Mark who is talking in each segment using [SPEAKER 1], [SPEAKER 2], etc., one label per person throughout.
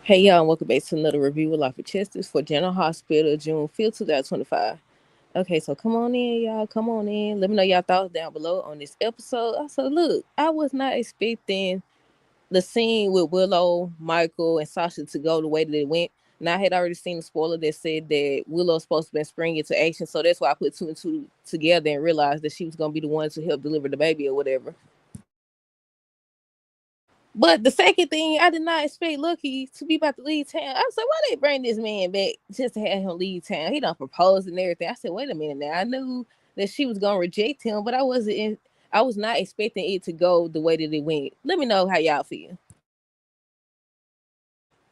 [SPEAKER 1] Hey y'all, and welcome back to another review of Life with Justice for General Hospital, June 5th, 2025. Okay, so come on in, y'all. Come on in. Let me know y'all thoughts down below on this episode. So look, I was not expecting the scene with Willow, Michael, and Sasha to go the way that it went. And I had already seen the spoiler that said that Willow's supposed to be springing into action. So that's why I put two and two together and realized that she was gonna be the one to help deliver the baby or whatever. But the second thing, I did not expect Lucky to be about to leave town. I was like, why they bring this man back just to have him leave town? He done proposed and everything. I said, wait a minute now. I knew that she was gonna reject him, but I was not expecting it to go the way that it went. Let me know how y'all feel.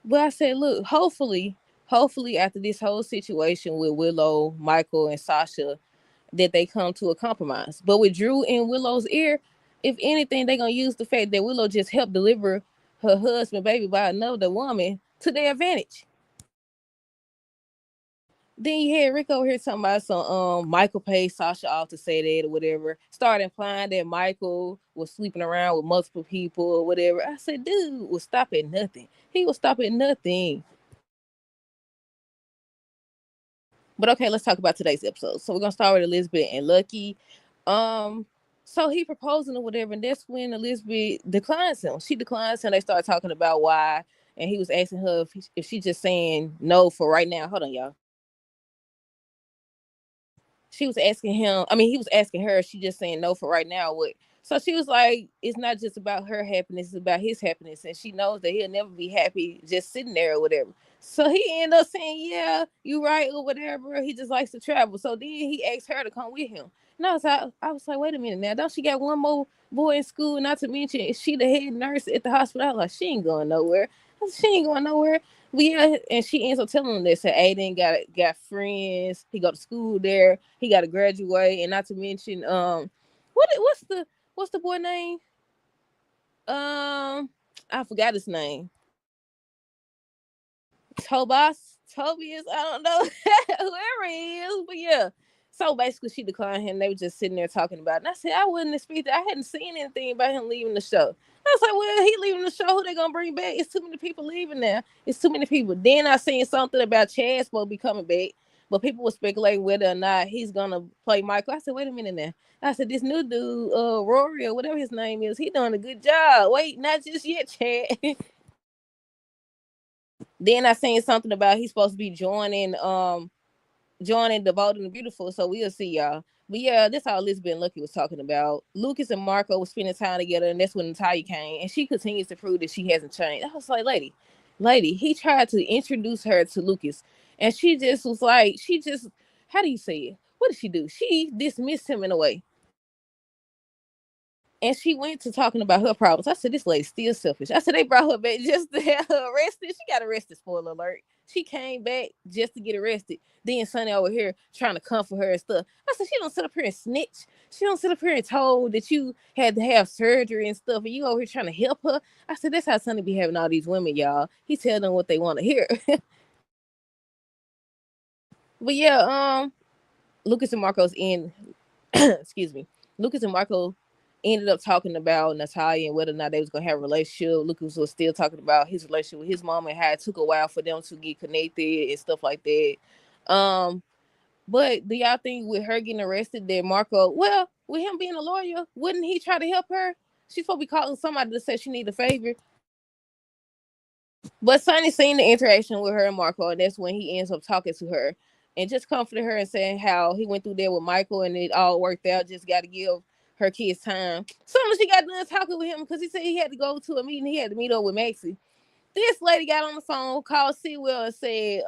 [SPEAKER 1] But I said, look, hopefully after this whole situation with Willow, Michael, and Sasha, that they come to a compromise. But with Drew in Willow's ear, if anything, they're gonna use the fact that Willow just helped deliver her husband baby by another woman to their advantage. Then you had Rick over here talking about some Michael paid Sasha off to say that or whatever. Started implying that Michael was sleeping around with multiple people or whatever. I said, dude was stop at nothing. He was stop at nothing. But okay, let's talk about today's episode. So we're gonna start with Elizabeth and Lucky. Um, so he proposing or whatever, and that's when Elizabeth declines him. She declines him. They start talking about why, and he was asking her if she just saying no for right now. Hold on, y'all. She was asking him. I mean, he was asking her. She just saying no for right now. What? So she was like, it's not just about her happiness; it's about his happiness, and she knows that he'll never be happy just sitting there or whatever. So he ended up saying, "Yeah, you right or whatever." He just likes to travel. So then he asked her to come with him. And I was like, wait a minute now. Don't she got one more boy in school? Not to mention she the head nurse at the hospital. I was like, she ain't going nowhere. I said, she ain't going nowhere. But yeah, and she ends up telling him this. That Aiden got friends. He go to school there. He got to graduate, and not to mention, what's the boy name? I forgot his name. Tobias. I don't know whoever he is, but yeah. So basically, she declined him. They were just sitting there talking about it. And I said, I wouldn't expect that. I hadn't seen anything about him leaving the show. I was like, well, he leaving the show. Who they gonna bring back? It's too many people leaving now. It's too many people. Then I seen something about Chad supposed to be coming back, but people were speculating whether or not he's gonna play Michael. I said, wait a minute now. I said, this new dude, Rory or whatever his name is, he doing a good job. Wait, not just yet, Chad. Then I seen something about he's supposed to be joining the Bold and the Beautiful. So we'll see y'all. But yeah, that's how Elizabeth and Lucky was talking about. Lucas and Marco was spending time together, and that's when Natalia came, and she continues to prove that she hasn't changed. I was like, lady, he tried to introduce her to Lucas, and she just was like, how do you say it? What did she do? She dismissed him in a way. And she went to talking about her problems. I said, this lady's still selfish. I said, they brought her back just to have her arrested. She got arrested, spoiler alert. She came back just to get arrested. Then Sonny over here trying to comfort her and stuff. I said, she don't sit up here and snitch. She don't sit up here and told that you had to have surgery and stuff, and you over here trying to help her. I said, that's how Sonny be having all these women, y'all. He tell them what they want to hear. But yeah, Lucas and Marco's in excuse me, Lucas and Marco ended up talking about Natalia and whether or not they was gonna have a relationship. Lucas was still talking about his relationship with his mom and how it took a while for them to get connected and stuff like that. Um, but do y'all think with her getting arrested that Marco, well, with him being a lawyer, wouldn't he try to help her? She's supposed to be calling somebody to say she need a favor. But Sonny seen the interaction with her and Marco, and that's when he ends up talking to her and just comforted her and saying how he went through there with Michael and it all worked out. Just got to give her kids time. Soon as she got done talking with him, because he said he had to go to a meeting, he had to meet up with Maxie. This lady got on the phone, called Sewell, and said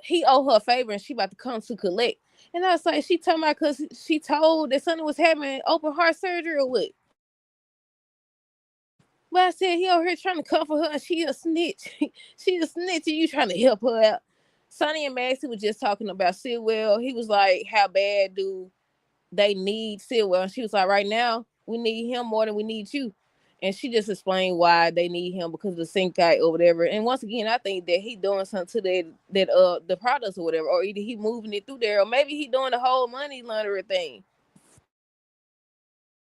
[SPEAKER 1] he owe her a favor and she about to come to collect. And I was like, she talking about because she told that Sonny was having open heart surgery or what? But I said he over here trying to comfort her and she a snitch. She a snitch and you trying to help her out. Sonny and Maxie was just talking about Sewell. He was like, how bad do they need Sewell? And she was like, right now, we need him more than we need you. And she just explained why they need him because of the sink guy or whatever. And once again, I think that he doing something to that the products or whatever, or either he moving it through there, or maybe he doing the whole money laundering thing.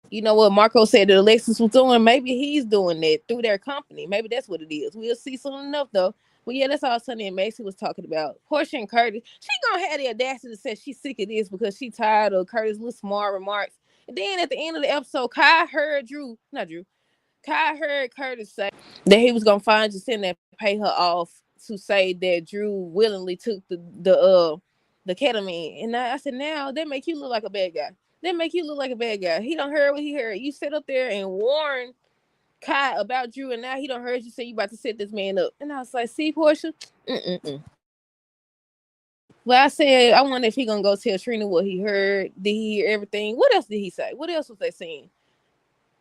[SPEAKER 1] You know what Marco said that Alexis was doing? Maybe he's doing that through their company. Maybe that's what it is. We'll see soon enough, though. But yeah, that's all Sonny and Macy was talking about. Portia and Curtis, she gonna have the audacity to say she's sick of this because she tired of Curtis' little smart remarks. And then at the end of the episode, Kai heard Curtis say that he was gonna find Jacinda and pay her off to say that Drew willingly took the ketamine. And I said, now that make you look like a bad guy. That make you look like a bad guy. He don't heard what he heard. You sit up there and warn Kai about Drew, and now he don't heard you say you about to set this man up. And I was like, see, Portia. Mm-mm-mm. Well, I said, I wonder if he gonna go tell Trina what he heard. Did he hear everything? What else did he say? What else was they saying?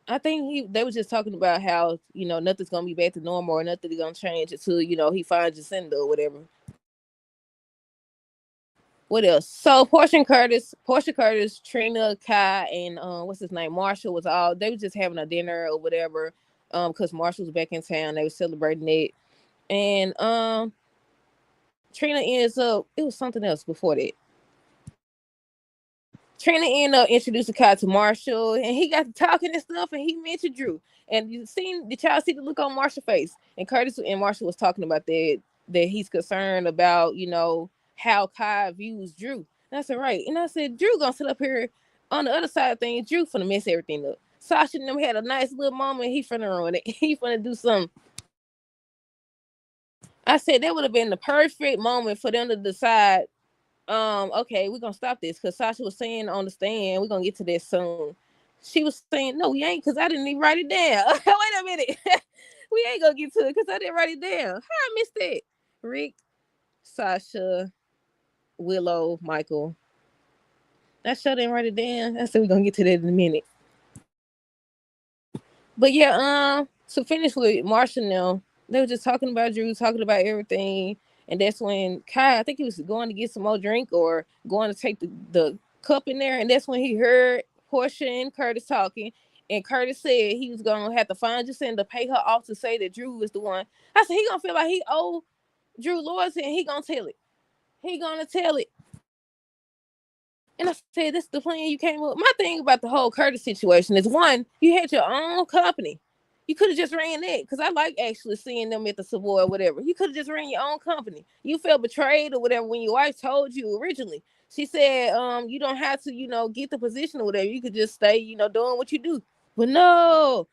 [SPEAKER 1] I think they was just talking about how, nothing's gonna be back to normal or nothing's gonna change until, he finds Jacinda or whatever. What else? So Portia Curtis, Trina, Kai, and what's his name? Marshall was all they was just having a dinner or whatever. Because Marshall was back in town. They were celebrating it. And Trina ends up it was something else before that. Trina ended up introducing Kai to Marshall, and he got to talking and stuff, and he mentioned Drew. And did y'all see the look on Marshall's face? And Curtis and Marshall was talking about that he's concerned about, how Kai views Drew. And I said, right. And I said, Drew gonna sit up here on the other side of things. Drew finna mess everything up. Sasha and them had a nice little moment. He finna ruin it. He finna do something. I said that would have been the perfect moment for them to decide okay, we're gonna stop this because Sasha was saying on the stand, we're gonna get to this soon. She was saying, no, we ain't, because I didn't even write it down. Wait a minute. We ain't gonna get to it because I didn't write it down. How I missed that? Rick, Sasha, Willow, Michael. I sure didn't write it down. I said we're gonna get to that in a minute. But yeah, to finish with Marsha now, they were just talking about Drew, talking about everything. And that's when Kai, I think he was going to get some more drink or going to take the cup in there. And that's when he heard Portia and Curtis talking. And Curtis said he was going to have to find Jacinda to pay her off to say that Drew was the one. I said, he going to feel like he owe Drew loyalty and he going to tell it. He going to tell it. And I said, this is the plan you came up. My thing about the whole Curtis situation is, one, you had your own company. You could have just ran that, because I like actually seeing them at the Savoy or whatever. You could have just ran your own company. You felt betrayed or whatever when your wife told you originally. She said, you don't have to, get the position or whatever. You could just stay, doing what you do. But no.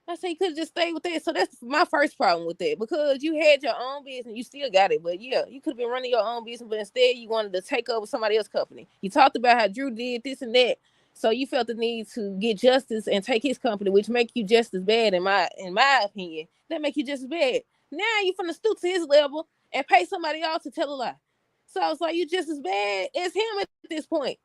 [SPEAKER 1] I say you could just stay with that. So that's my first problem with that, because you had your own business, you still got it. But yeah, you could have been running your own business, but instead you wanted to take over somebody else's company. You talked about how Drew did this and that, so you felt the need to get justice and take his company, which make you just as bad in my opinion. That make you just as bad. Now you finna stoop to his level and pay somebody else to tell a lie. So I was like, you just as bad as him at this point.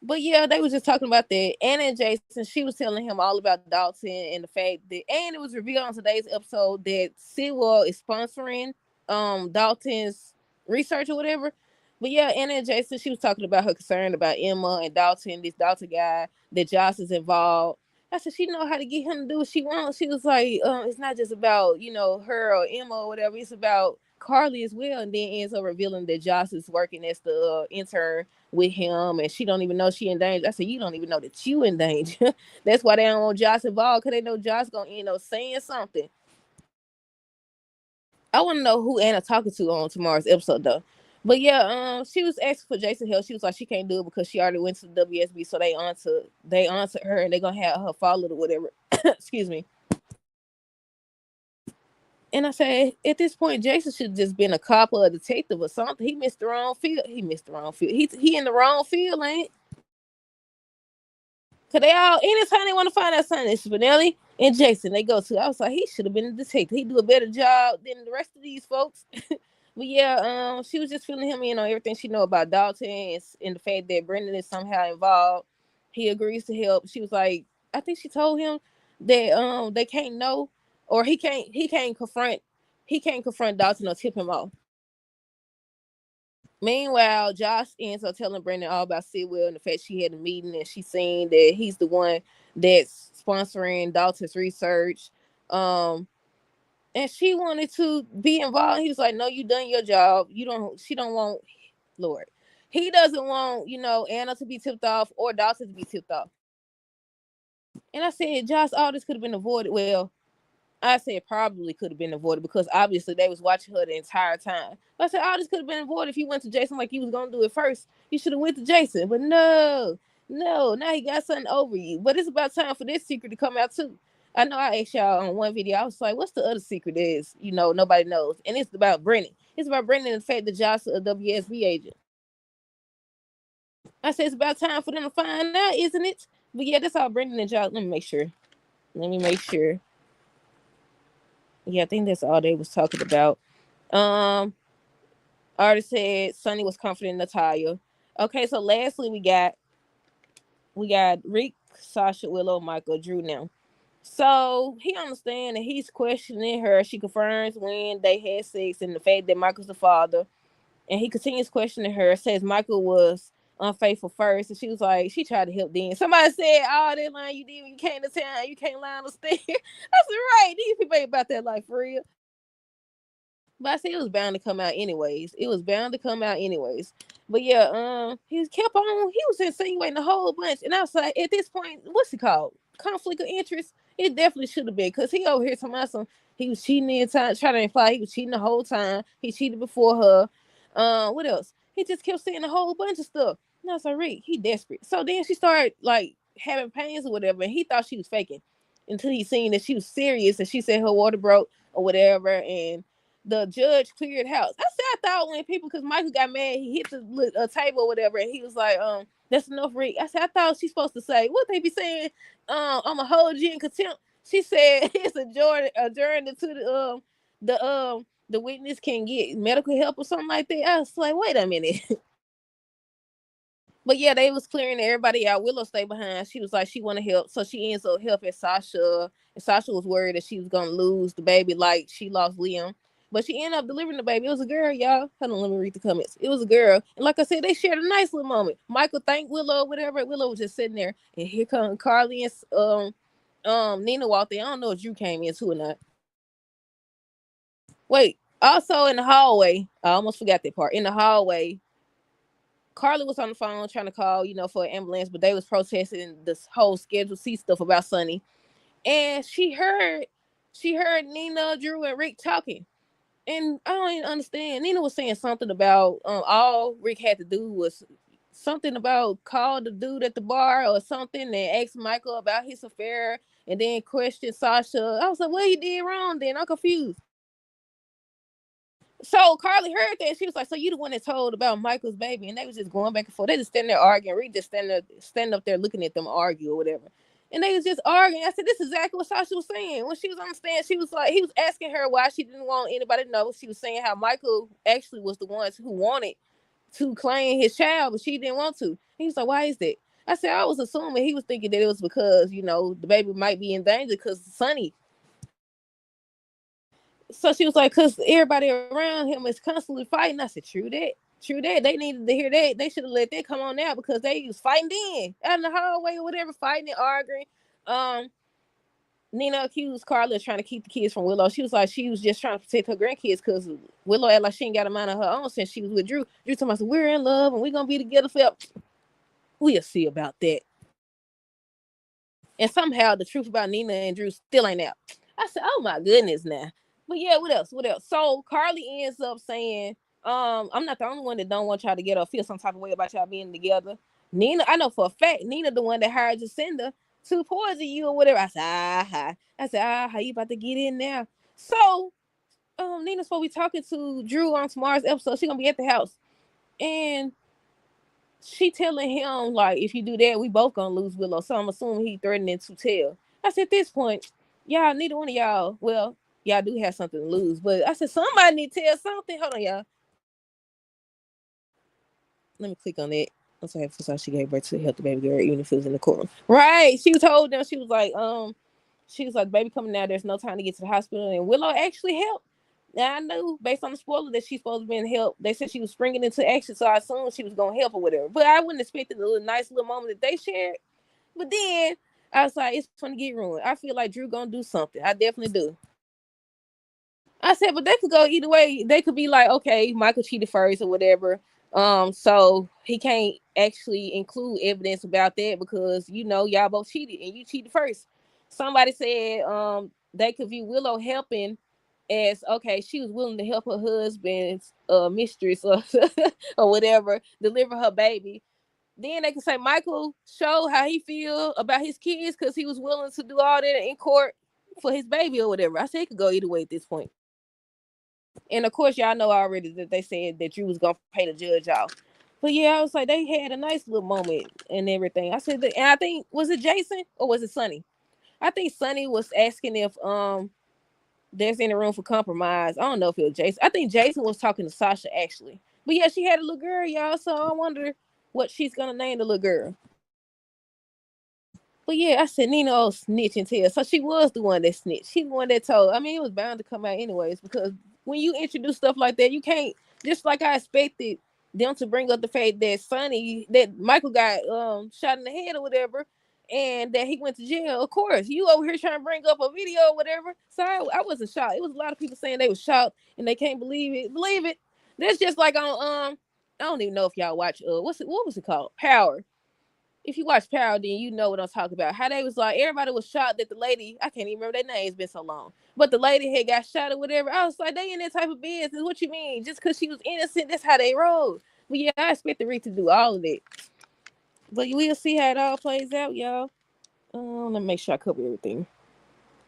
[SPEAKER 1] But yeah, they was just talking about that. Anna and Jason, she was telling him all about Dalton and the fact that, and it was revealed on today's episode that Sewell is sponsoring Dalton's research or whatever. But yeah, Anna and Jason, she was talking about her concern about Emma and Dalton, this Dalton guy, that Joss is involved. I said she know how to get him to do what she wants. She was like, it's not just about, her or Emma or whatever. It's about Carly as well. And then ends up revealing that Joss is working as the intern with him, and she don't even know she in danger. I said, you don't even know that you in danger. That's why they don't want Josh involved, because they know Josh gonna end up saying something. I want to know who Anna talking to on tomorrow's episode though. But yeah, she was asking for Jason help. She was like, she can't do it because she already went to the WSB, so they answered her, and they gonna have her follow it or whatever. Excuse me. And I said, at this point, Jason should have just been a cop or a detective or something. He missed the wrong field. He in the wrong field, ain't? Cause they all anytime they want to find out something, it's Spinelli and Jason they go to. I was like, he should have been a detective. He do a better job than the rest of these folks. But yeah, she was just filling him in on everything she know about Dalton and the fact that Brendan is somehow involved. He agrees to help. She was like, I think she told him that they can't know, or he can't confront Dalton or tip him off. Meanwhile, Josh ends up telling Brendan all about Sidwell and the fact she had a meeting and she's saying that he's the one that's sponsoring Dalton's research. And she wanted to be involved. He was like, no, you done your job. She don't want, Lord. He doesn't want, Anna to be tipped off or Dawson to be tipped off. And I said, Josh, all this could have been avoided. Well, I said probably could have been avoided because obviously they was watching her the entire time. But I said all this could have been avoided if you went to Jason like you was gonna do it first. You should have went to Jason. But no, now he got something over you. But it's about time for this secret to come out too. I know I asked y'all on one video, I was like, what's the other secret is, nobody knows. And it's about Brennan. It's about Brennan and the fact that Josh is a WSB agent. I said it's about time for them to find out, isn't it? But yeah, that's all Brennan and Josh. Let me make sure. Yeah, I think that's all they was talking about. Artist said Sonny was confident in Natalia. Okay, so lastly we got Rick, Sasha, Willow, Michael, Drew now. So he understands that he's questioning her. She confirms when they had sex and the fact that Michael's the father. And he continues questioning her, says Michael was unfaithful first. And she was like, she tried to help then. Somebody said, oh, that line you did when you came to town, you can't lie on the stairs. I said, right, these people ain't about that life for real. But I said it was bound to come out anyways. But yeah, he kept on. He was insinuating a whole bunch, and I was like, at this point, what's it called? Conflict of interest. It definitely should have been because he over here talking about he was cheating the time, trying to imply he was cheating the whole time. He cheated before her. What else? He just kept saying a whole bunch of stuff. And I was like, Rick, he desperate. So then she started like having pains or whatever, and he thought she was faking until he seen that she was serious and she said her water broke or whatever, and the judge cleared house. I thought when people, because Michael got mad, he hit the table or whatever, and he was like, that's enough, Rick. I said, I thought she's supposed to say, what they be saying, I'm gonna hold you in contempt. She said it's adjourned to the witness can get medical help or something like that. I was like, wait a minute. But yeah, they was clearing everybody out. Willow stayed behind. She was like, she want to help. So she ends up helping Sasha. And Sasha was worried that she was going to lose the baby like she lost Liam. But she ended up delivering the baby. It was a girl, y'all. Hold on, let me read the comments. It was a girl. And like I said, they shared a nice little moment. Michael thanked Willow, whatever. Willow was just sitting there. And here come Carly and Nina walked in. I don't know if Drew came in too or not. Wait, also in the hallway, I almost forgot that part. In the hallway, Carly was on the phone trying to call, for an ambulance, but they was protesting this whole Schedule C stuff about Sonny. And she heard Nina, Drew, and Rick talking. And I don't even understand. Nina was saying something about all Rick had to do was something about call the dude at the bar or something and ask Michael about his affair and then question Sasha. I was like, what he did wrong then? I'm confused. So Carly heard that. She was like, so you the one that told about Michael's baby. And they was just going back and forth. They just standing there arguing. Reed just standing up there looking at them argue or whatever. And they was just arguing. I said, this is exactly what Sasha was saying. When she was on the stand, she was like, he was asking her why she didn't want anybody to know. She was saying how Michael actually was the ones who wanted to claim his child, but she didn't want to. He was like, why is that? I said, I was assuming he was thinking that it was because, the baby might be in danger because Sonny. So she was like, because everybody around him is constantly fighting. I said, true that. They needed to hear that. They should have let that come on now because they was fighting then out in the hallway or whatever, fighting and arguing. Nina accused Carla of trying to keep the kids from Willow. She was like, she was just trying to protect her grandkids because Willow act like she ain't got a mind of her own since she was with Drew. Drew told us, we're in love and we're going to be together forever. We'll see about that. And somehow the truth about Nina and Drew still ain't out. I said, oh my goodness now. But yeah, what else? So Carly ends up saying, I'm not the only one that don't want y'all to get or feel some type of way about y'all being together. Nina, I know for a fact, Nina the one that hired Jacinda to poison you or whatever. I said, how you about to get in there? So, Nina's supposed to be talking to Drew on tomorrow's episode. She gonna be at the house. And she telling him, like, if you do that, we both gonna lose Willow. So I'm assuming he threatening to tell. I said, at this point, y'all, neither one of y'all, well, y'all do have something to lose. But I said, somebody need to tell something. Hold on, y'all. Let me click on that. I'm sorry, for she gave birth to help the baby girl, even if it was in the courtroom. Right. She told them, she was like, baby coming out, there's no time to get to the hospital. And Willow actually helped. Now I knew based on the spoiler that she's supposed to be in help. They said she was springing into action, so I assumed she was gonna help or whatever. But I wouldn't expect the nice little moment that they shared. But then I was like, it's gonna get ruined. I feel like Drew gonna do something. I definitely do. I said, but they could go either way. They could be like, okay, Michael cheated first or whatever. So he can't actually include evidence about that because y'all both cheated and you cheated first. Somebody said they could view Willow helping as okay, she was willing to help her husband's mistress or or whatever deliver her baby. Then they can say Michael showed how he feel about his kids because he was willing to do all that in court for his baby or whatever. I said it could go either way at this point. And of course, y'all know already that they said that Drew was gonna pay the judge off. But yeah, I was like, they had a nice little moment and everything. I said that, and I think was it Jason or was it Sonny? I think Sonny was asking if there's any room for compromise. I don't know if it was Jason. I think Jason was talking to Sasha actually. But yeah, she had a little girl, y'all. So I wonder what she's gonna name the little girl. But yeah, I said Nina old snitch and tell. So she was the one that snitched. She the one that told. I mean, it was bound to come out anyways because when you introduce stuff like that, you can't just like I expected them to bring up the fact that that Michael got shot in the head or whatever, and that he went to jail. Of course, you over here trying to bring up a video or whatever. So I wasn't shocked. It was a lot of people saying they were shocked and they can't believe it. Believe it. That's just like on I don't even know if y'all watch what was it called? Power. If you watch Power, then you know what I'm talking about. How they was like, everybody was shocked that the lady, I can't even remember their name, it's been so long. But the lady had got shot or whatever. I was like, they in that type of business. What you mean? Just because she was innocent, that's how they roll. But yeah, I expect the Rick to do all of it. But we'll see how it all plays out, y'all. Let me make sure I cover everything.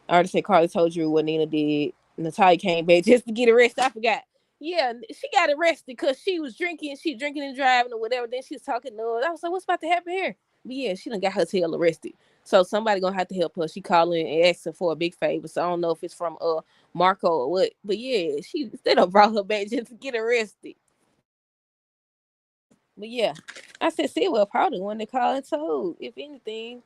[SPEAKER 1] I already said Carly told you what Nina did. Natalia came back just to get arrested. I forgot. Yeah, she got arrested because she was drinking. She drinking and driving or whatever. Then she was talking to us. I was like, what's about to happen here? But yeah, she done got her tail arrested. So somebody gonna have to help her. She calling and asking for a big favor. So I don't know if it's from Marco or what. But yeah, they done brought her back just to get arrested. But yeah, I said, see, well, probably the one that called and told, if anything.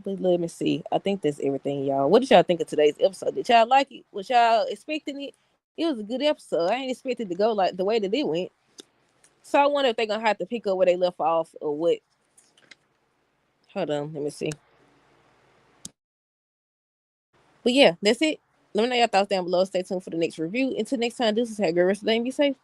[SPEAKER 1] But let me see. I think that's everything, y'all. What did y'all think of today's episode? Did y'all like it? Was y'all expecting it? It was a good episode. I ain't expected to go like the way that it went. So I wonder if they're gonna have to pick up where they left off or what. Hold on, let me see. But yeah, that's it. Let me know your thoughts down below. Stay tuned for the next review. Until next time, this is how good rest of the day and be safe.